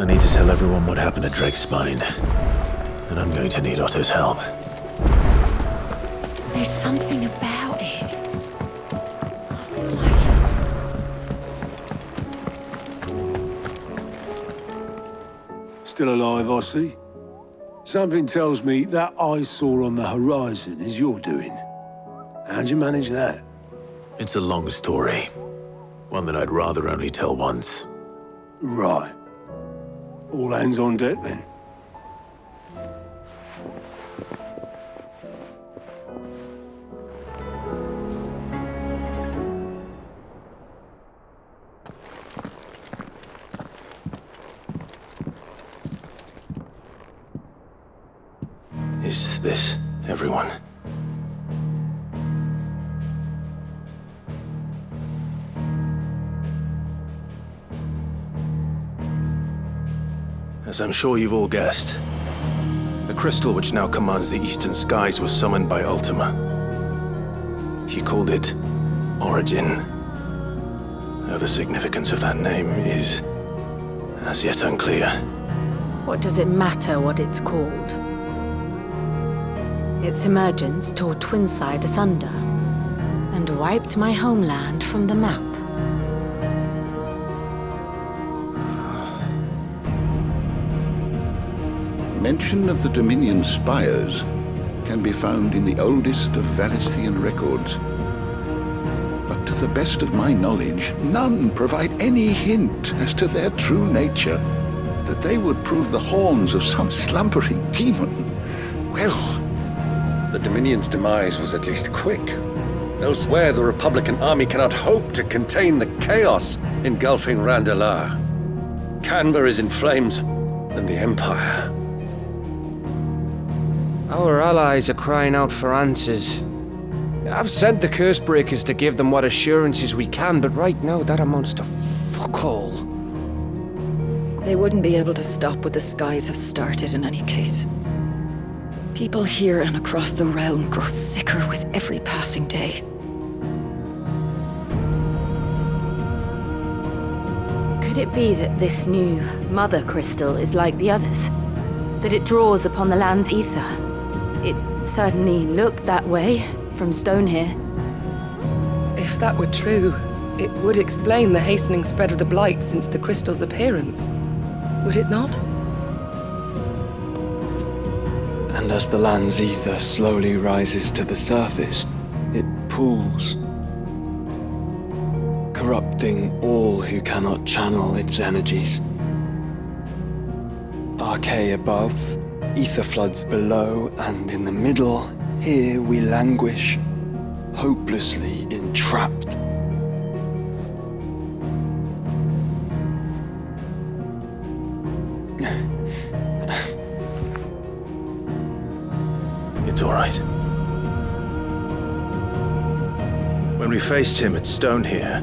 I need to tell everyone what happened at Drake's Spine. And I'm going to need Otto's help. There's something about it. I feel like it's... Still alive, I see. Something tells me that eyesore on the horizon is your doing. How'd you manage that? It's a long story. One that I'd rather only tell once. Right. All hands on deck, then. Is this everyone? As I'm sure you've all guessed, the crystal which now commands the eastern skies was summoned by Ultima. He called it Origin. Though the significance of that name is as yet unclear. What does it matter what it's called? Its emergence tore Twinside asunder and wiped my homeland from the map. Mention of the Dominion Spires can be found in the oldest of Valisthian records. But to the best of my knowledge, none provide any hint as to their true nature, that they would prove the horns of some slumbering demon. Well, the Dominion's demise was at least quick. Elsewhere, the Republican army cannot hope to contain the chaos engulfing Randalar. Canva is in flames, and the Empire. Our allies are crying out for answers. I've sent the Cursebreakers to give them what assurances we can, but right now that amounts to fuck all. They wouldn't be able to stop what the skies have started in any case. People here and across the realm grow sicker with every passing day. Could it be that this new Mother Crystal is like the others? That it draws upon the land's ether? It certainly looked that way from stone here. If that were true, it would explain the hastening spread of the Blight since the crystal's appearance. Would it not? And as the land's ether slowly rises to the surface, it pools, corrupting all who cannot channel its energies. Archay above, ether floods below, and in the middle, here we languish, hopelessly entrapped. It's all right. When we faced him at Stone here,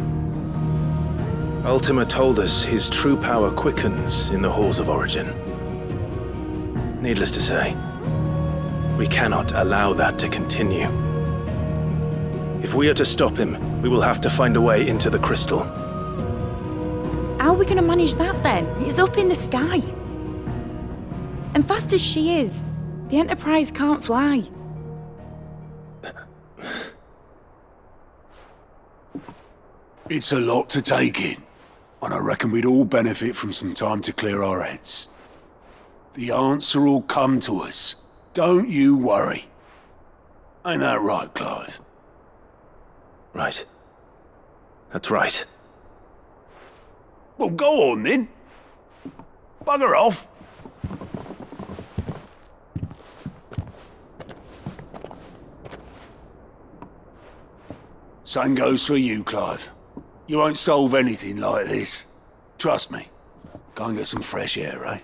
Ultima told us his true power quickens in the halls of Origin. Needless to say, we cannot allow that to continue. If we are to stop him, we will have to find a way into the crystal. How are we gonna manage that then? It's up in the sky. And fast as she is, the Enterprise can't fly. It's a lot to take in, and I reckon we'd all benefit from some time to clear our heads. The answer will come to us. Don't you worry. Ain't that right, Clive? Right. That's right. Well, go on then. Bugger off. Same goes for you, Clive. You won't solve anything like this. Trust me. Go and get some fresh air, eh?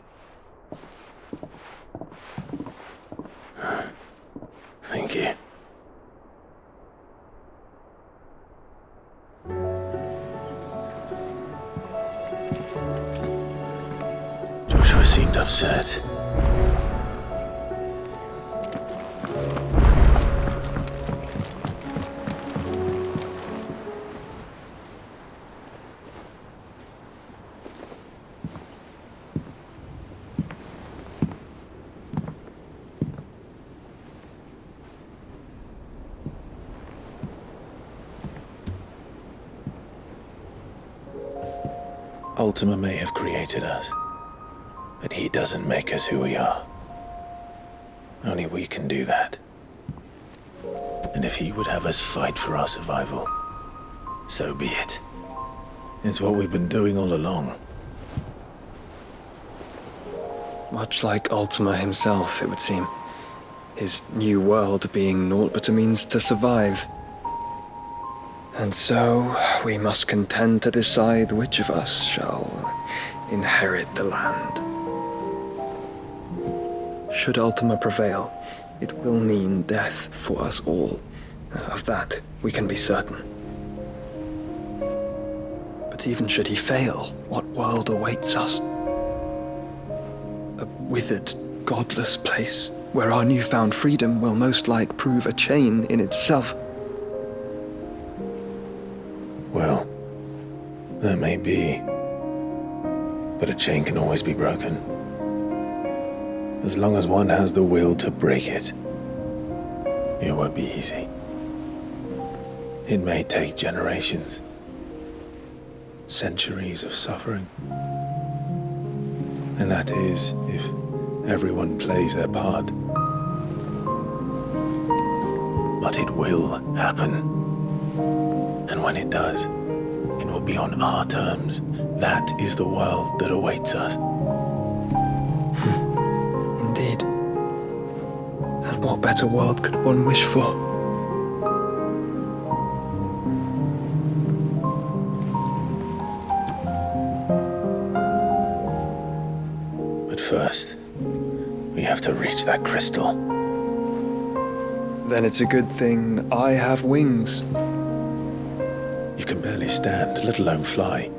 Thank you. Joshua seemed upset. Ultima may have created us, but he doesn't make us who we are. Only we can do that. And if he would have us fight for our survival, so be it. It's what we've been doing all along. Much like Ultima himself, it would seem. His new world being naught but a means to survive. And so, we must contend to decide which of us shall inherit the land. Should Ultima prevail, it will mean death for us all. Of that, we can be certain. But even should he fail, what world awaits us? A withered, godless place, where our newfound freedom will most like prove a chain in itself. Well, that may be. But a chain can always be broken. As long as one has the will to break it, it won't be easy. It may take generations, centuries of suffering. And that is if everyone plays their part. But it will happen. And when it does, it will be on our terms. That is the world that awaits us. Indeed. And what better world could one wish for? But first, we have to reach that crystal. Then it's a good thing I have wings. You can barely stand, let alone fly.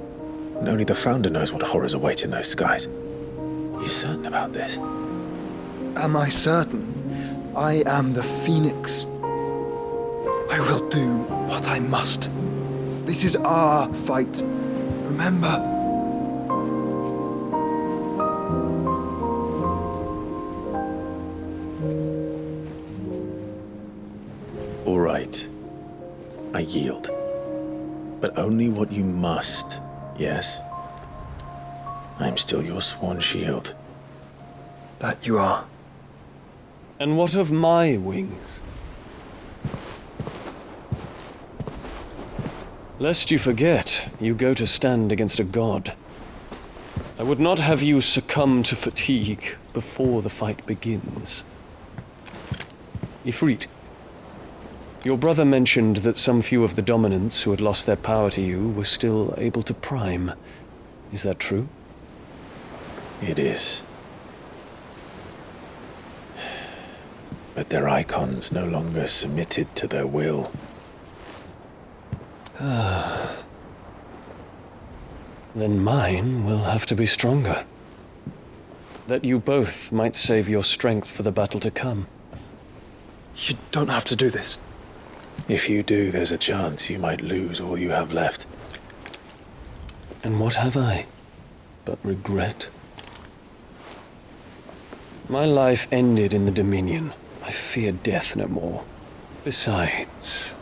And only the Founder knows what horrors await in those skies. You certain about this? Am I certain? I am the Phoenix. I will do what I must. This is our fight. Remember? All right. I yield. But only what you must, yes? I'm still your sworn shield. That you are. And what of my wings? Lest you forget, you go to stand against a god. I would not have you succumb to fatigue before the fight begins. Ifrit, your brother mentioned that some few of the dominants who had lost their power to you were still able to prime. Is that true? It is. But their icons no longer submitted to their will. Then mine will have to be stronger. That you both might save your strength for the battle to come. You don't have to do this. If you do, there's a chance you might lose all you have left. And what have I but regret? My life ended in the Dominion. I fear death no more. Besides,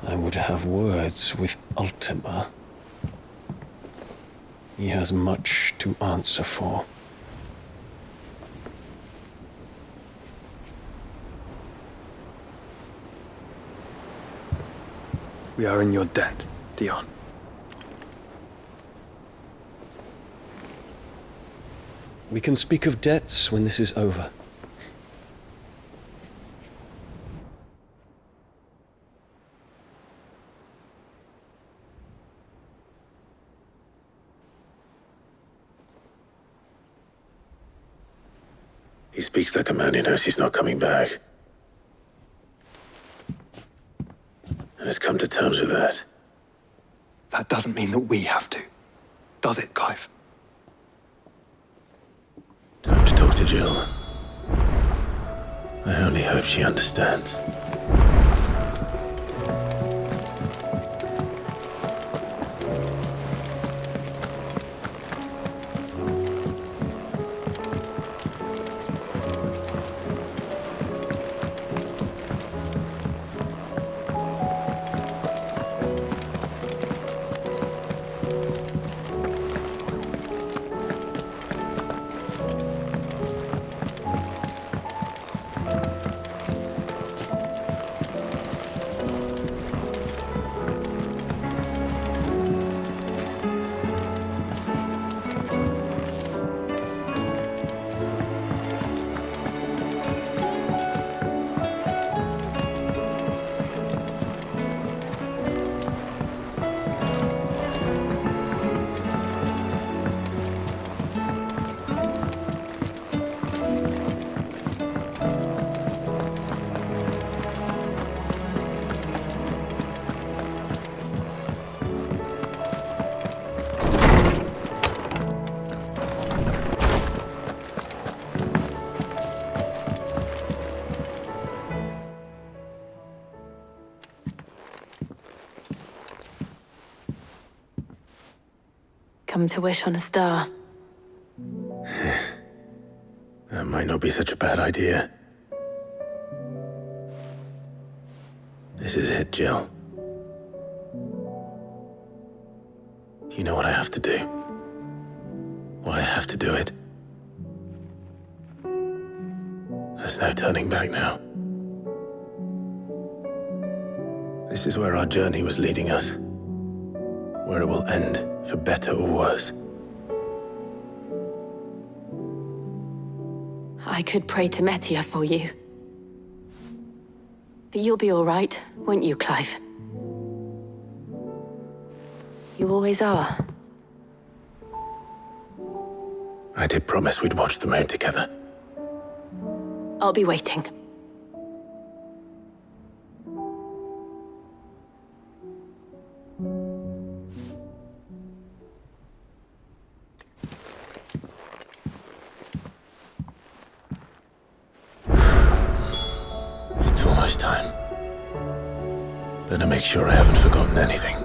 I would have words with Ultima. He has much to answer for. We are in your debt, Dion. We can speak of debts when this is over. He speaks like a man who knows he's not coming back. And has come to terms with that. That doesn't mean that we have to, does it, Clive? Time to talk to Jill. I only hope she understands. Come to wish on a star. That might not be such a bad idea. This is it, Jill. You know what I have to do. Why I have to do it. There's no turning back now. This is where our journey was leading us. Where it will end, for better or worse. I could pray to Metia for you. But you'll be all right, won't you, Clive? You always are. I did promise we'd watch the moon together. I'll be waiting. It's almost time. Better make sure I haven't forgotten anything.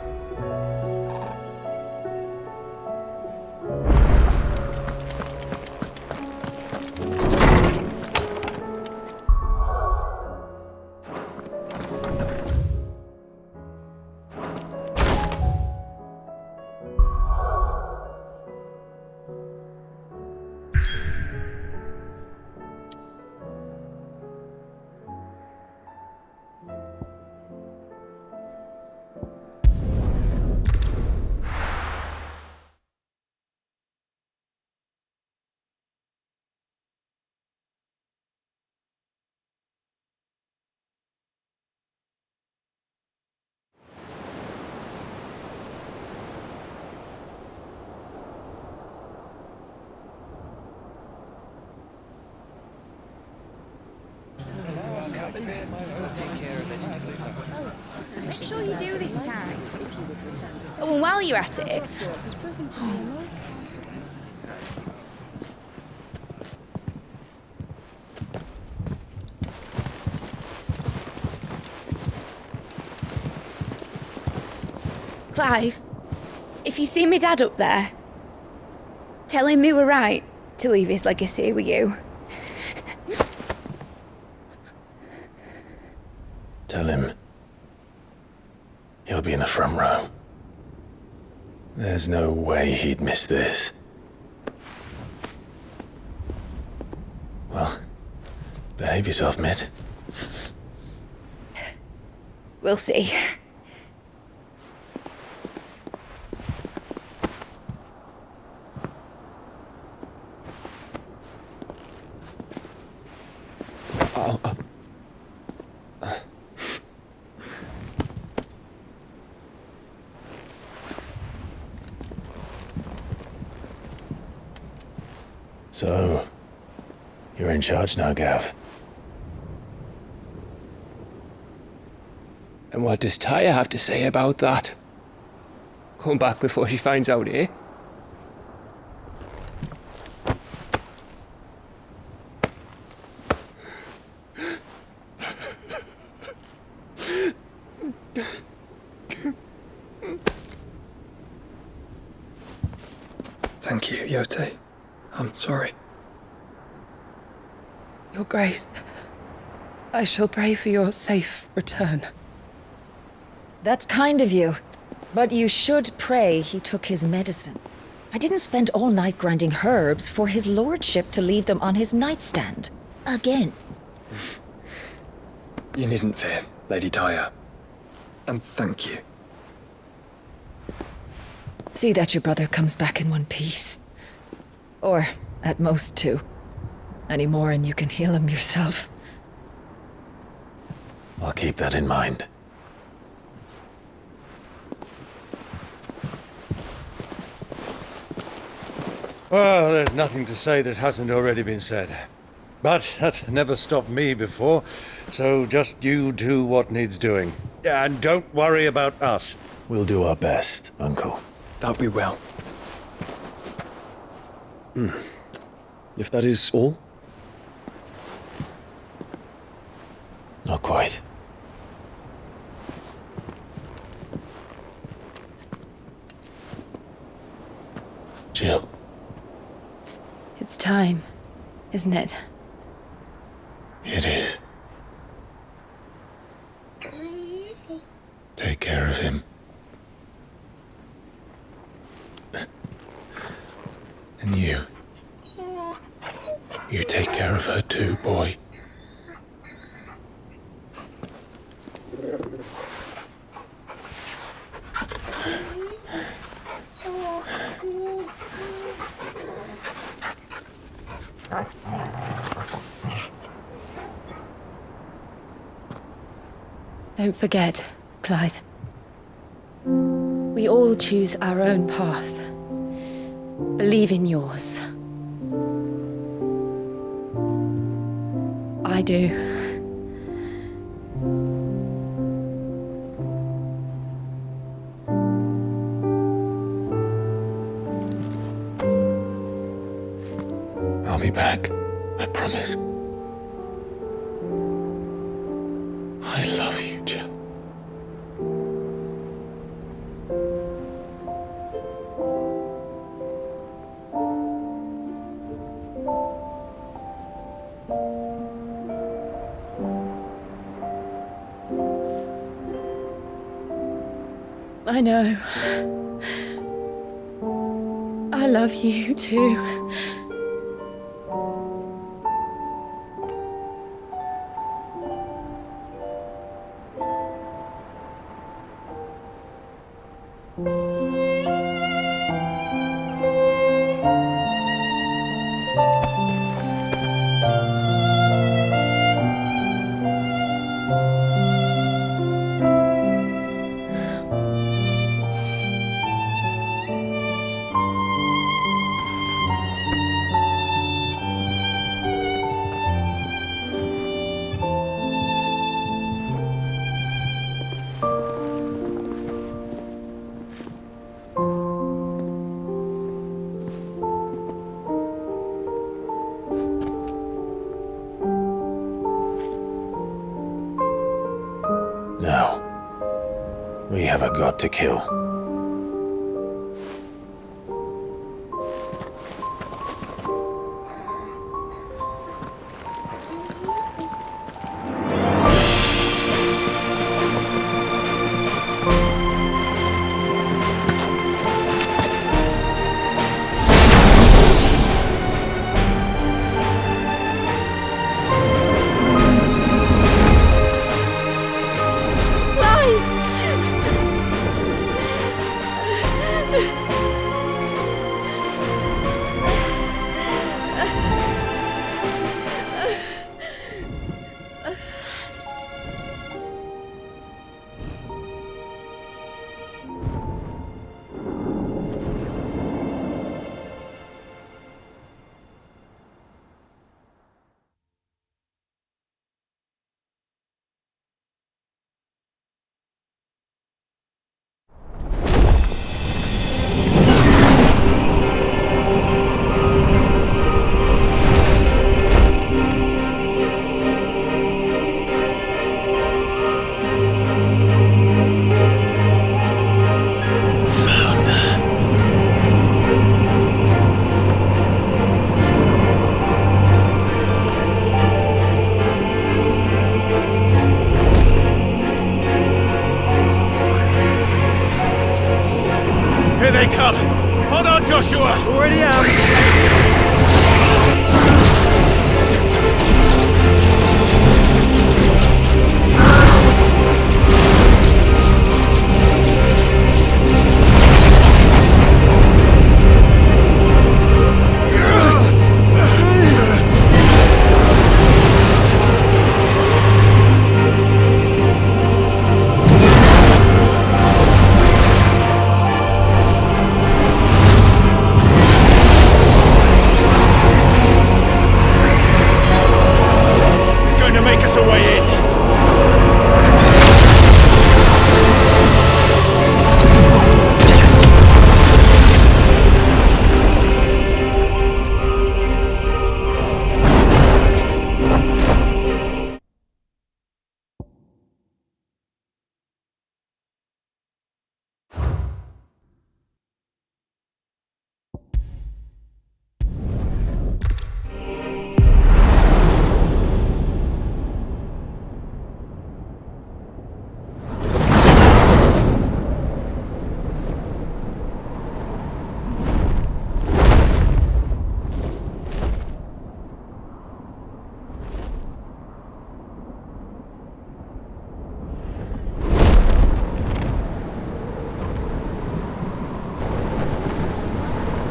Make sure you do this time. Oh, and while you're at it... Clive, if you see me dad up there, tell him we were right to leave his legacy with you. Tell him he'll be in the front row. There's no way he'd miss this. Well, behave yourself, Mitt. We'll see. So, you're in charge now, Gav. And what does Tyre have to say about that? Come back before she finds out, eh? Thank you, Yote. I'm sorry. Your Grace, I shall pray for your safe return. That's kind of you. But you should pray he took his medicine. I didn't spend all night grinding herbs for his lordship to leave them on his nightstand. Again. You needn't fear, Lady Tyre. And thank you. See that your brother comes back in one piece. Or, at most, two. Any more and you can heal him yourself. I'll keep that in mind. Well, there's nothing to say that hasn't already been said. But that's never stopped me before, so just you do what needs doing. And don't worry about us. We'll do our best, Uncle. That we will. If that is all? Not quite. time, isn't it? It is. Take care of him. And you. You take care of her too, boy. Don't forget, Clive. We all choose our own path. Believe in yours. I do. I'll be back. I promise. I love you, Jill. I know. I love you too. Now, we have a god to kill. Here they come! Hold on, Joshua! Already am!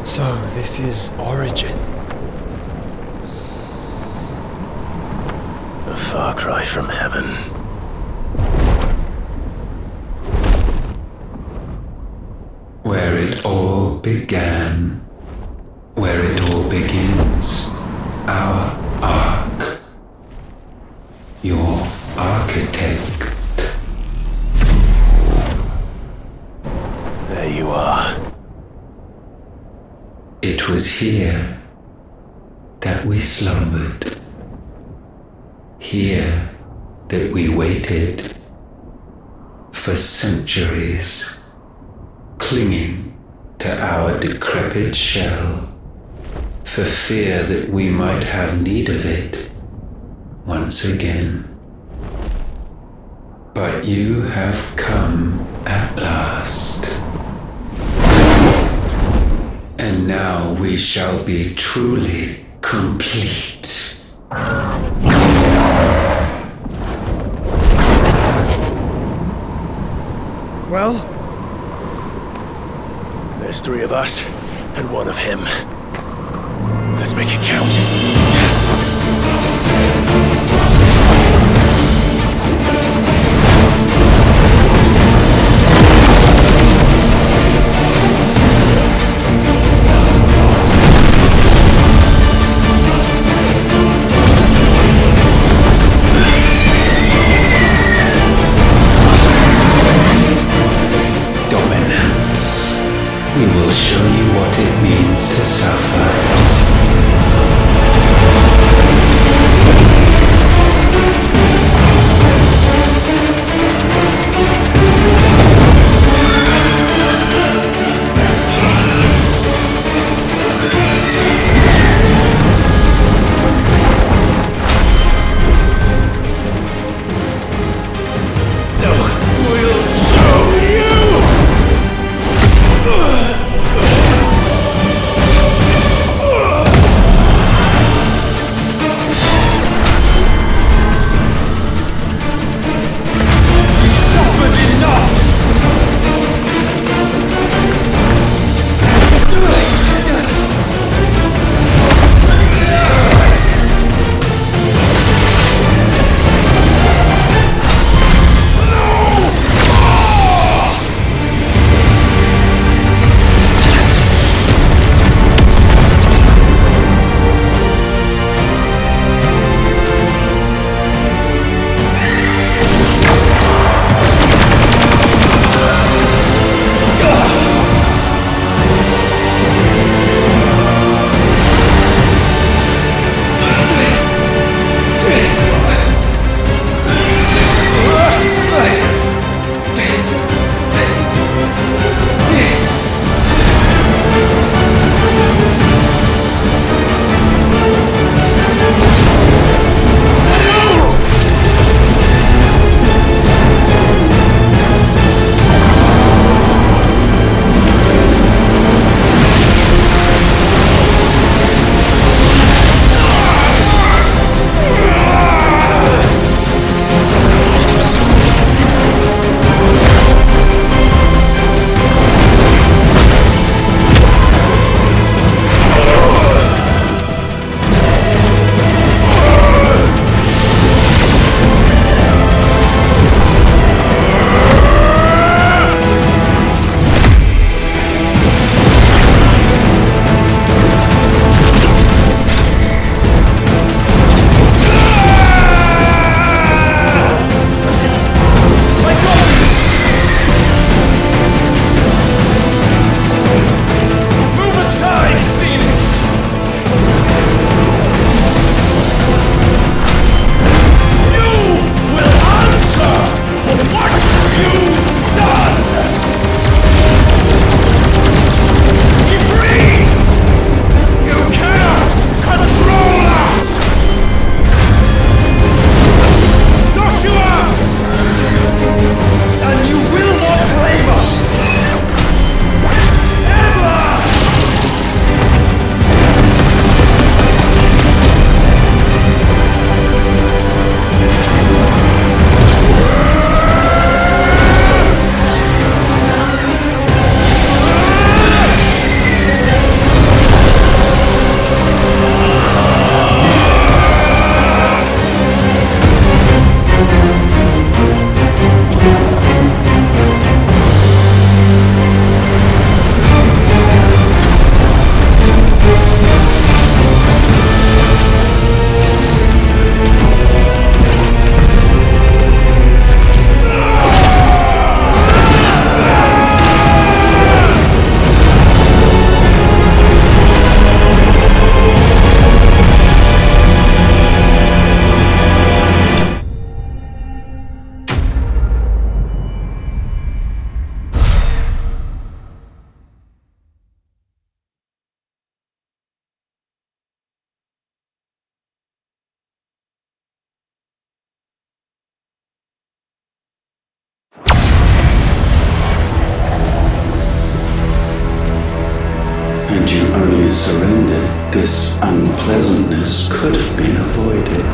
So, this is Origin. A far cry from heaven. Where it all began. Where it all begins. Our ark. Your architect. There you are. It was here that we slumbered. Here that we waited for centuries, clinging to our decrepit shell, for fear that we might have need of it once again. But you have come at last. And now we shall be truly complete. Well, there's 3 of us and 1 of him. Let's make it count. We will show you what it means to suffer. surrendered, this unpleasantness could have been avoided.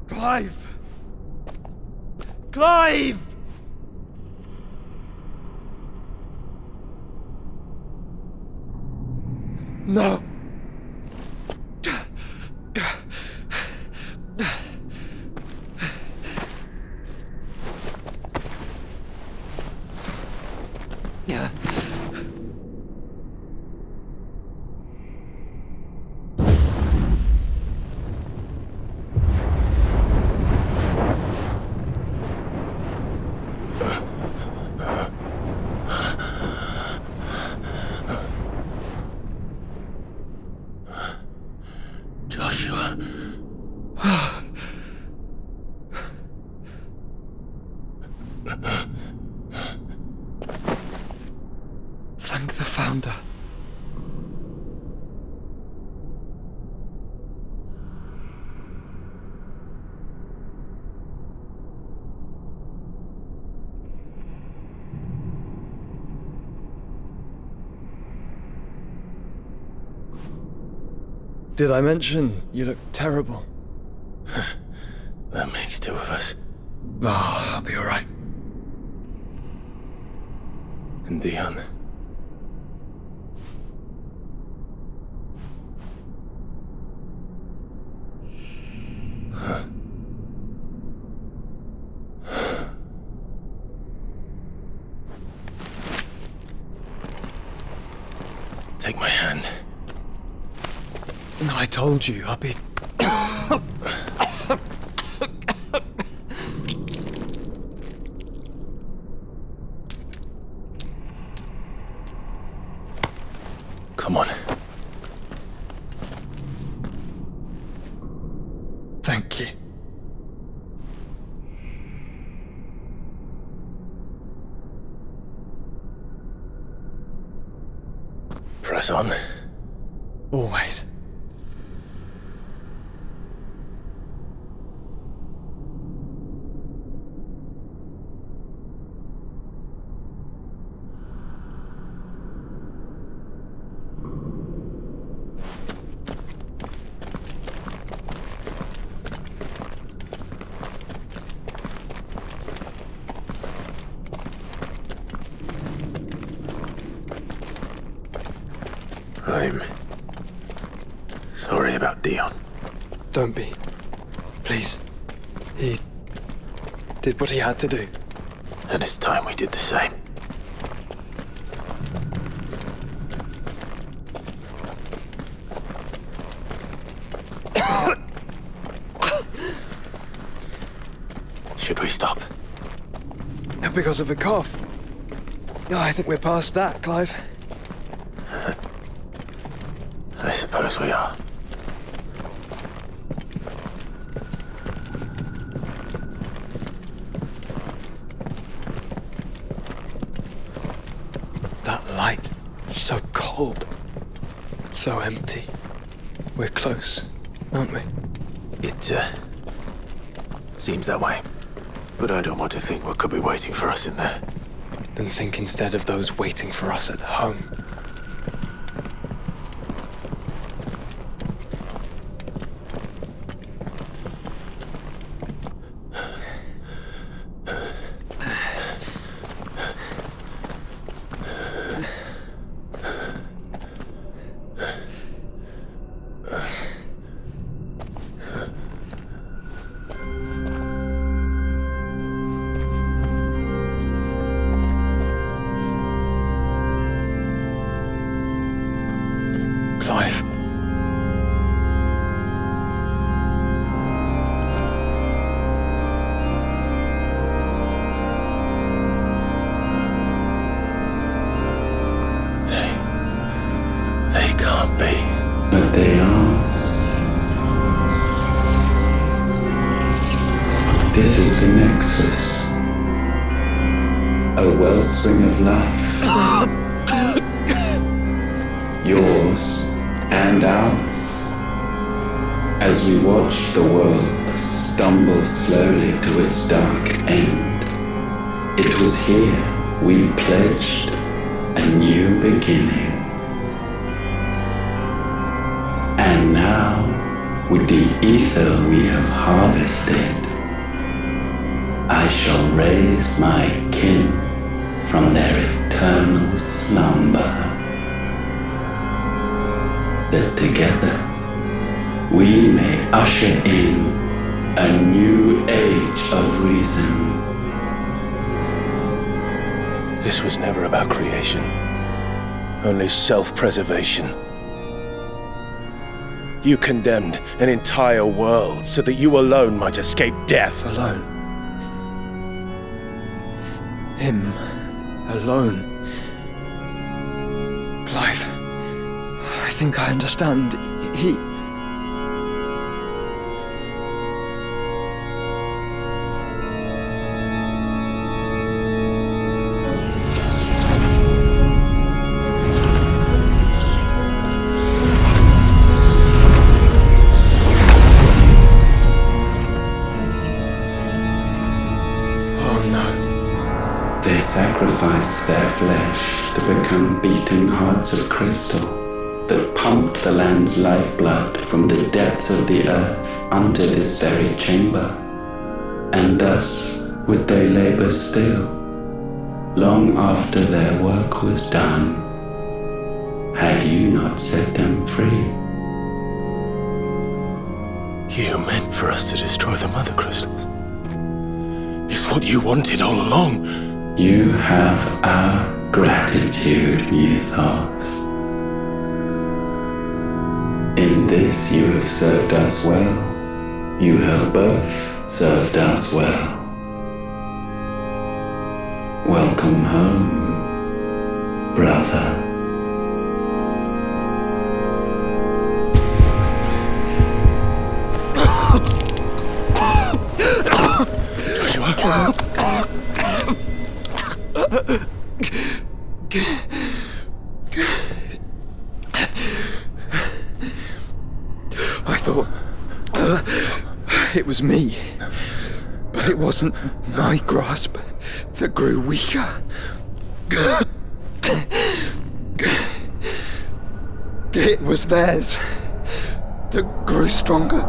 Clive! Clive! No! Thank the Founder. Did I mention you look terrible? That makes two of us. Oh, I'll be alright. And Dion. Take my hand. I told you, I'll be... Come on. press on. Always. I'm sorry about Dion. Don't be. Please. He did what he had to do. And it's time we did the same. Should we stop? Because of the cough. No, I think we're past that, Clive. I suppose we are. That light. So cold. So empty. We're close, aren't we? It, seems that way. But I don't want to think what could be waiting for us in there. Then think instead of those waiting for us at home. Clive. They can't be. But they are. This is the Nexus. A wellspring of life. Yours and ours. As we watch the world stumble slowly to its dark end, it was here we pledged a new beginning. And now, with the ether we have harvested, I shall raise my kin from their eternal slumber, that together we may usher in a new age of reason. This was never about creation, only self-preservation. You condemned an entire world so that you alone might escape death. Alone. Him. Alone. Clive. I think I understand. He... They sacrificed their flesh to become beating hearts of crystal that pumped the land's lifeblood from the depths of the earth unto this very chamber. And thus would they labor still, long after their work was done, had you not set them free. You meant for us to destroy the Mother Crystals. It's what you wanted all along. You have our gratitude, Newthos. In this you have served us well. You have both served us well. Welcome home, brother. Joshua. was me. But it wasn't my grasp that grew weaker. It was theirs that grew stronger.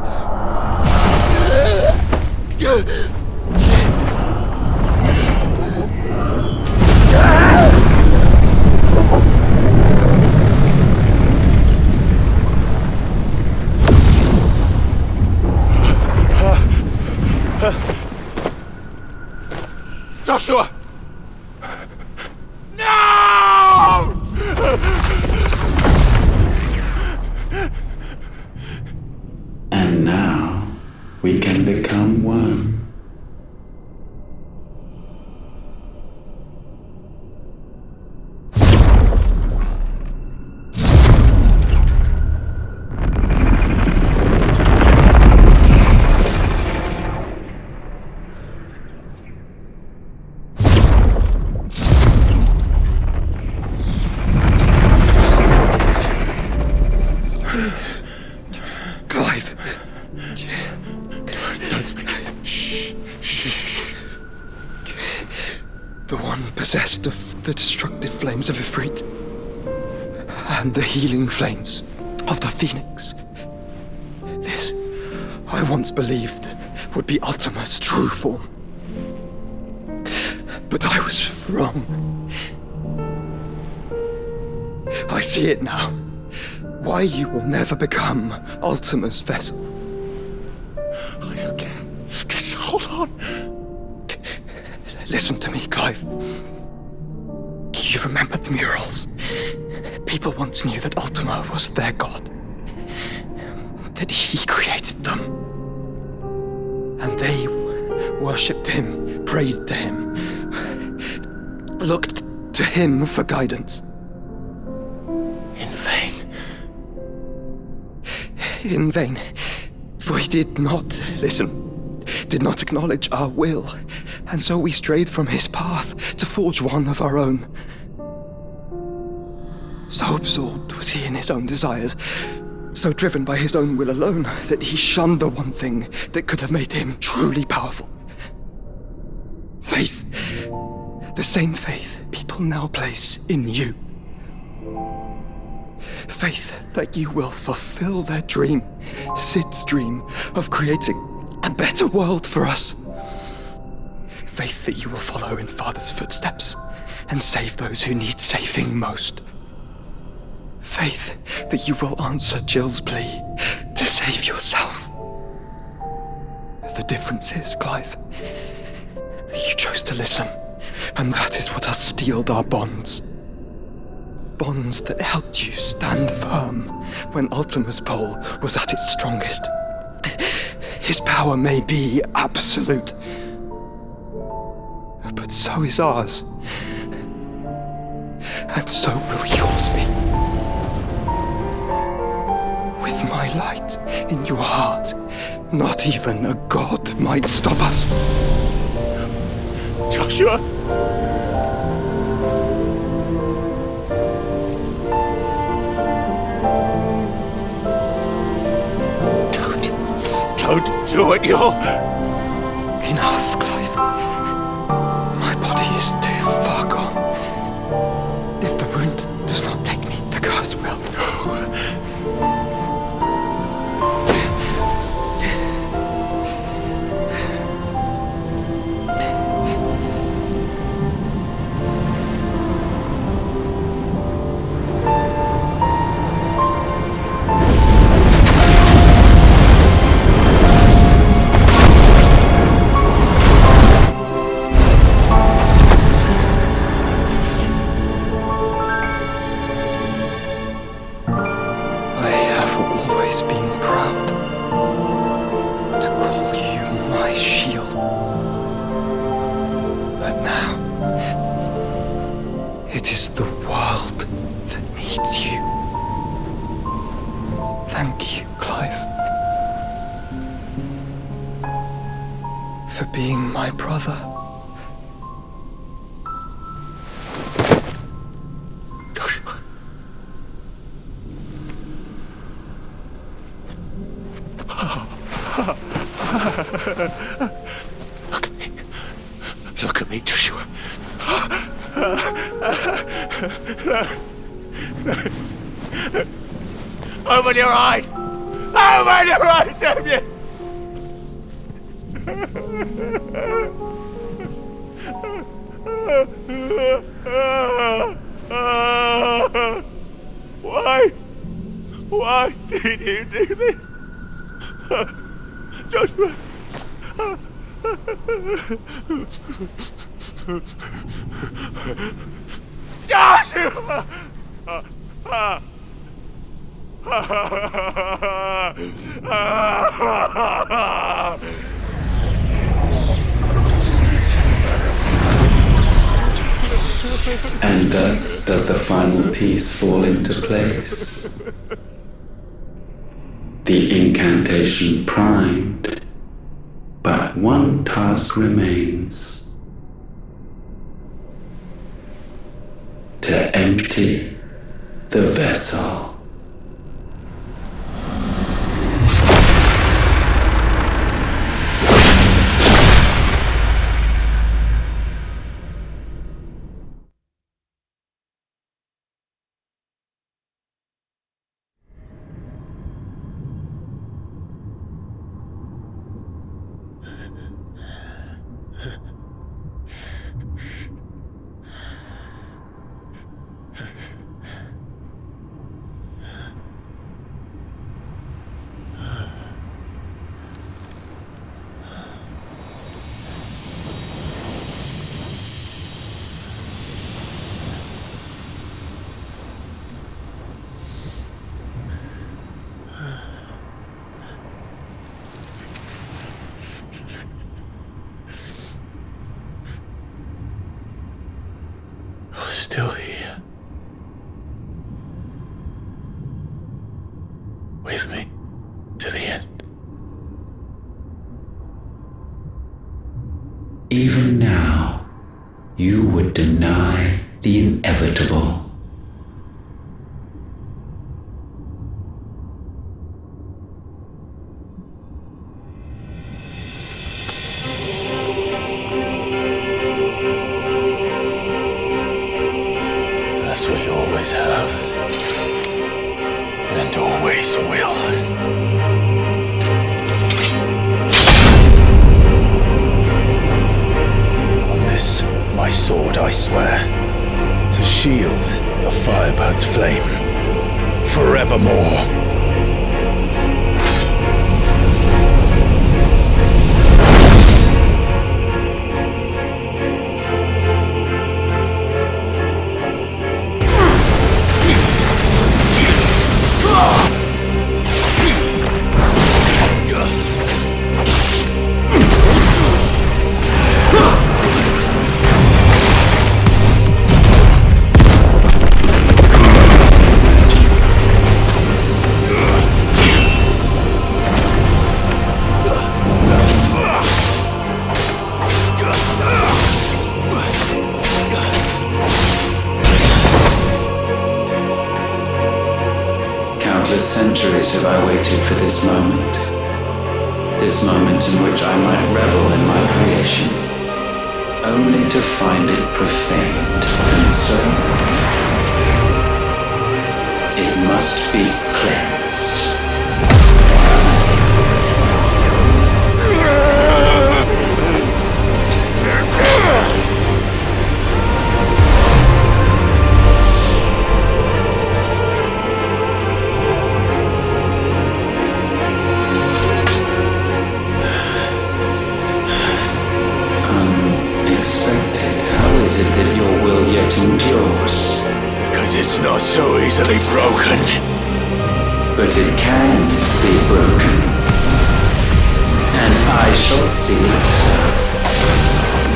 Joshua! No! And now we can become one. Possessed of the destructive flames of Ifrit and the healing flames of the Phoenix. This, I once believed, would be Ultima's true form. But I was wrong. I see it now. Why you will never become Ultima's vessel. I don't care. Just hold on. Listen to me, Clive. You remember the murals? People once knew that Ultima was their god. That he created them. And they worshipped him, prayed to him, looked to him for guidance. In vain. In vain. For he did not listen, did not acknowledge our will. And so we strayed from his path to forge one of our own. So absorbed was he in his own desires, so driven by his own will alone, that he shunned the one thing that could have made him truly powerful. Faith. The same faith people now place in you. Faith that you will fulfill their dream, Sid's dream, of creating a better world for us. Faith that you will follow in Father's footsteps and save those who need saving most. Faith that you will answer Jill's plea to save yourself. The difference is, Clive, that you chose to listen, and that is what has steeled our bonds. Bonds that helped you stand firm when Ultima's pull was at its strongest. His power may be absolute, but so is ours. And so will yours be. With my light in your heart, not even a god might stop us. Joshua! Don't do it, you'll... Enough, Clive. My body is too far gone. If the wound does not take me, the curse will. It is the world that needs you. Thank you, Clive, for being my brother. Joshua. Look at me, Joshua. Open your eyes! Open your eyes, Damien! Why? Why did you do this? Joshua! Joshua! And thus does the final piece fall into place. The incantation primed, but one task remains. To empty the vessel. Still here. With me to the end. Even now, you would deny the inevitable. As we always have, and always will. On this, my sword, I swear, to shield the Firebird's flame forevermore. Centuries have I waited for this moment in which I might revel in my creation, only to find it profaned, and so it must be cleansed. Endures. Because it's not so easily broken. But it can be broken. And I shall see it so.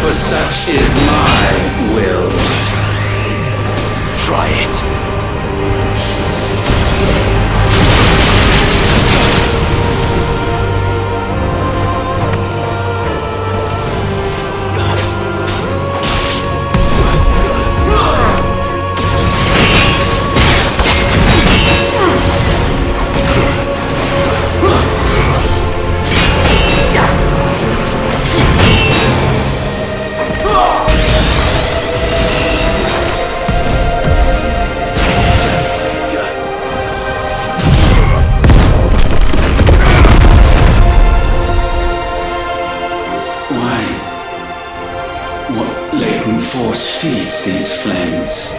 For such is my will. Try it. these flames.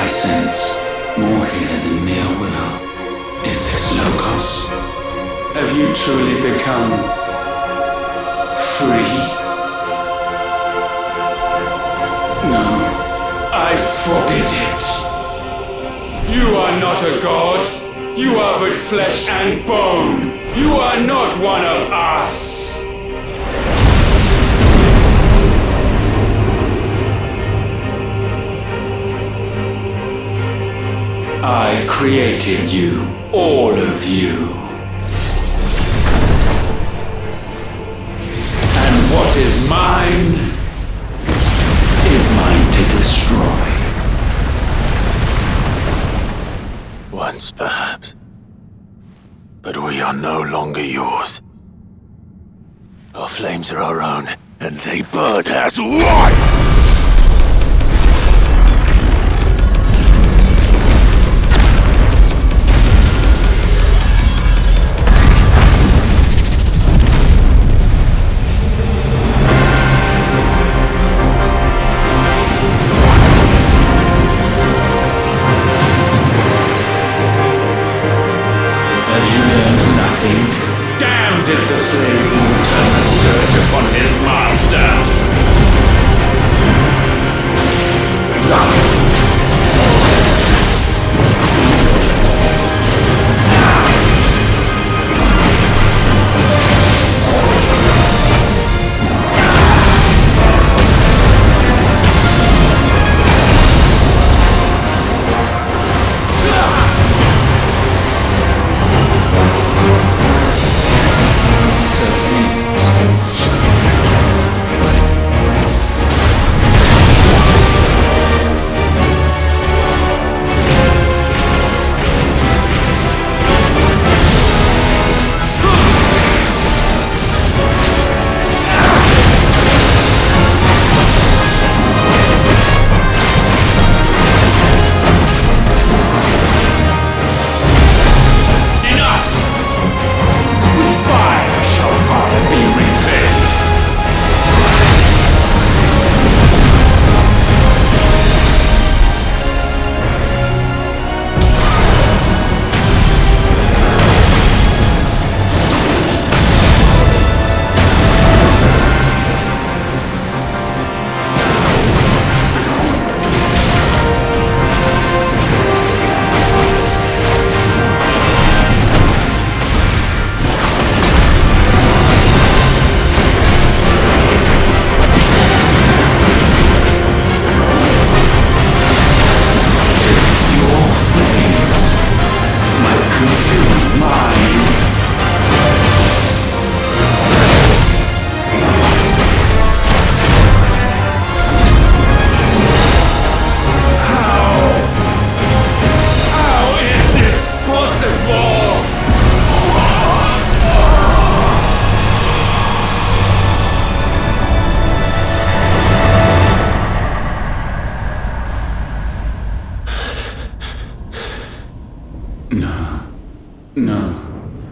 I sense more here than mere will. Is this Logos? Have you truly become free? No, I forbid it. You are not a god. You are but flesh and bone. You are not one of us. I created you, all of you. And what is mine to destroy. Once, perhaps. But we are no longer yours. Our flames are our own, and they burn as one! Damned is the slave who will turn the scourge upon his master!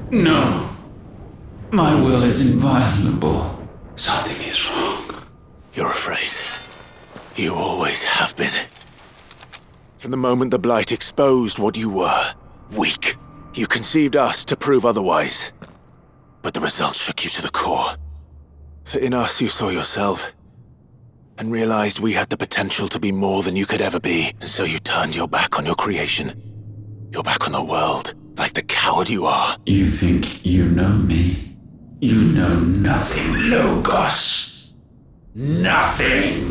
No. My will is inviolable. Something is wrong. You're afraid. You always have been. From the moment the Blight exposed what you were, weak, you conceived us to prove otherwise. But the results shook you to the core. For in us you saw yourself, and realized we had the potential to be more than you could ever be, and so you turned your back on your creation. Your back on the world, like the coward you are. You think you know me? You know nothing, Logos. Nothing!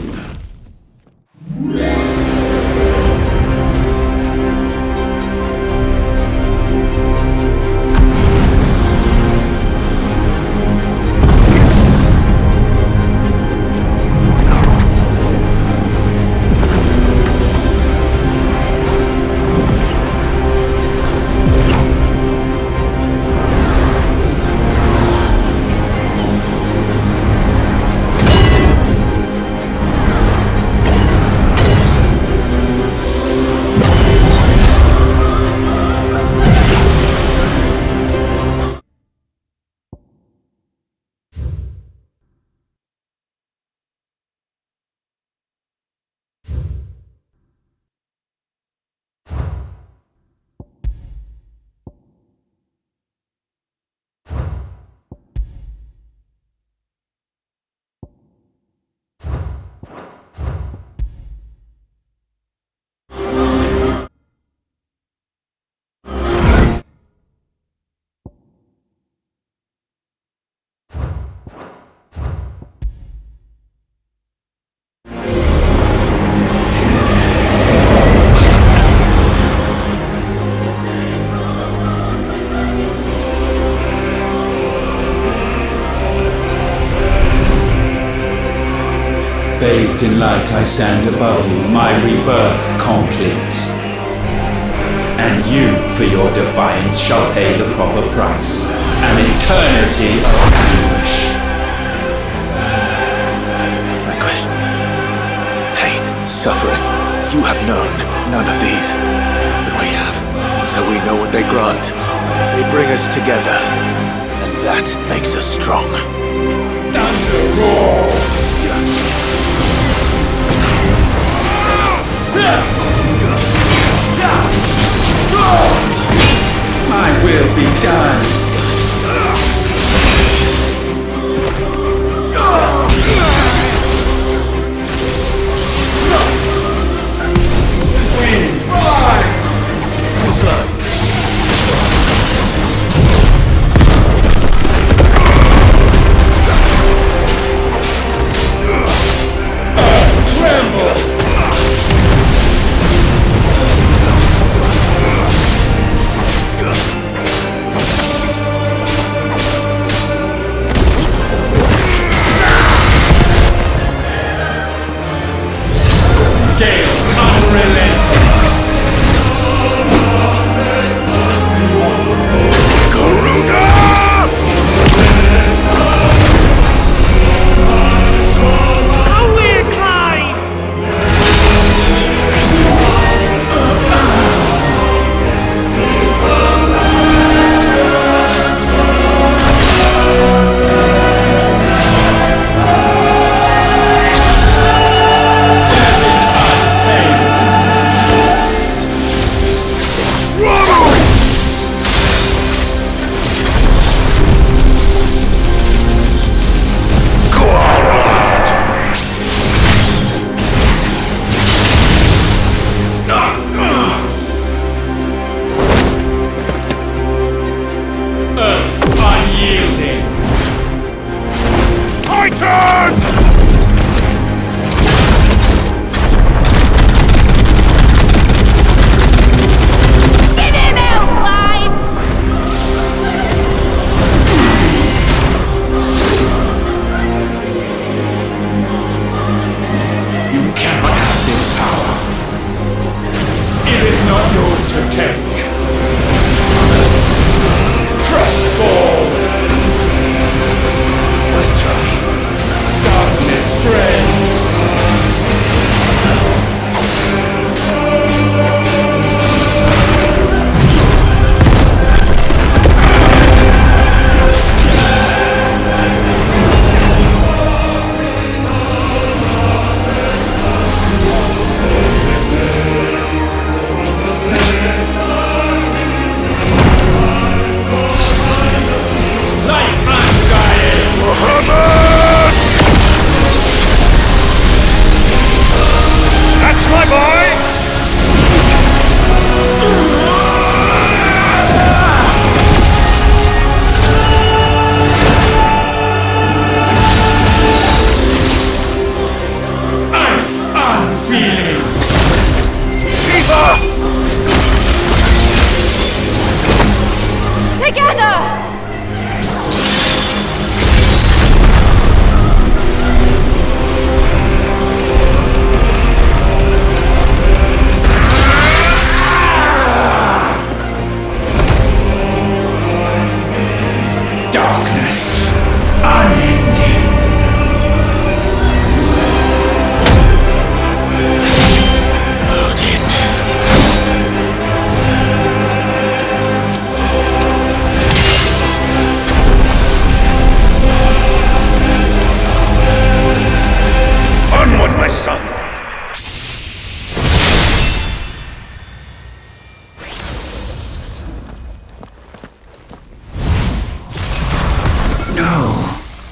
Bathed in light, I stand above you, my rebirth complete. And you, for your defiance, shall pay the proper price. An eternity of anguish. Anguish. Pain. Suffering. You have known none of these. But we have. So we know what they grant. They bring us together. And that makes us strong. Thunder roar! My will be done. Winds rise! Too slow. Tremble! Gale unrelenting!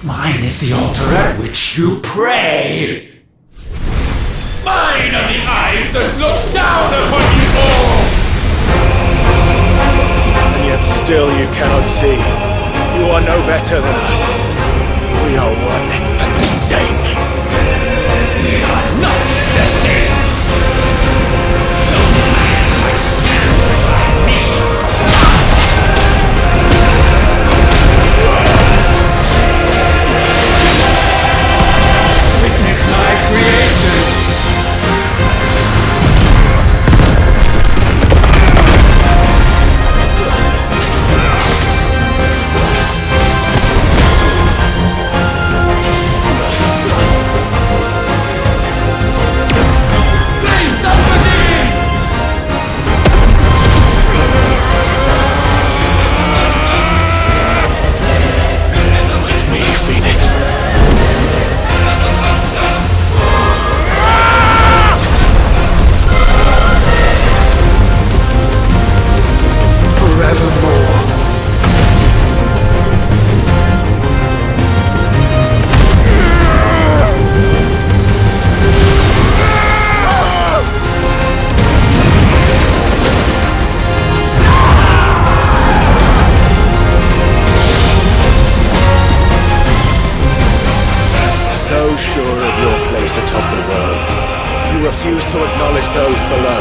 Mine is the altar at which you pray. Mine are the eyes that look down upon you all. And yet still you cannot see. You are no better than us. We are one and the same. We are not the same. No man might stand beside me. Witness my voice atop the world. You refused to acknowledge those below.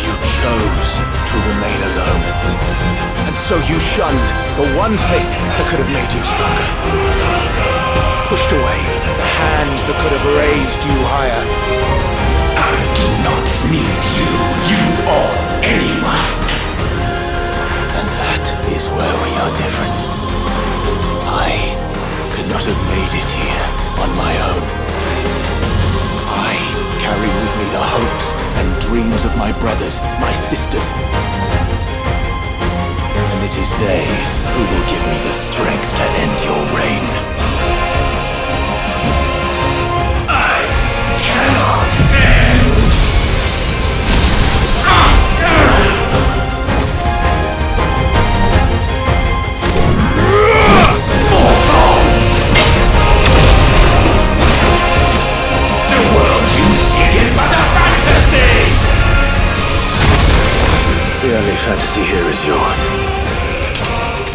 You chose to remain alone. And so you shunned the one thing that could have made you stronger. Pushed away the hands that could have raised you higher. I do not need you, or anyone. And that is where we are different. I could not have made it here on my own. I carry with me the hopes and dreams of my brothers, my sisters. And it is they who will give me the strength to end your reign. I cannot end. Mortals! The world you see is but a fantasy! The only fantasy here is yours.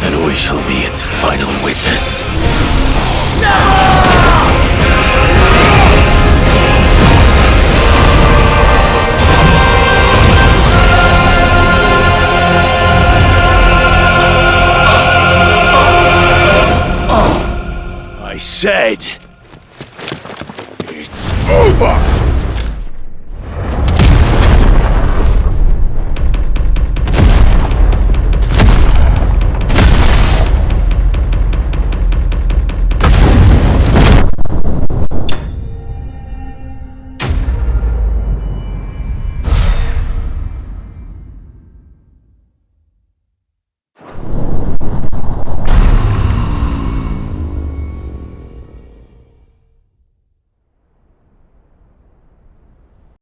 And we shall be its final witness. I said, it's over!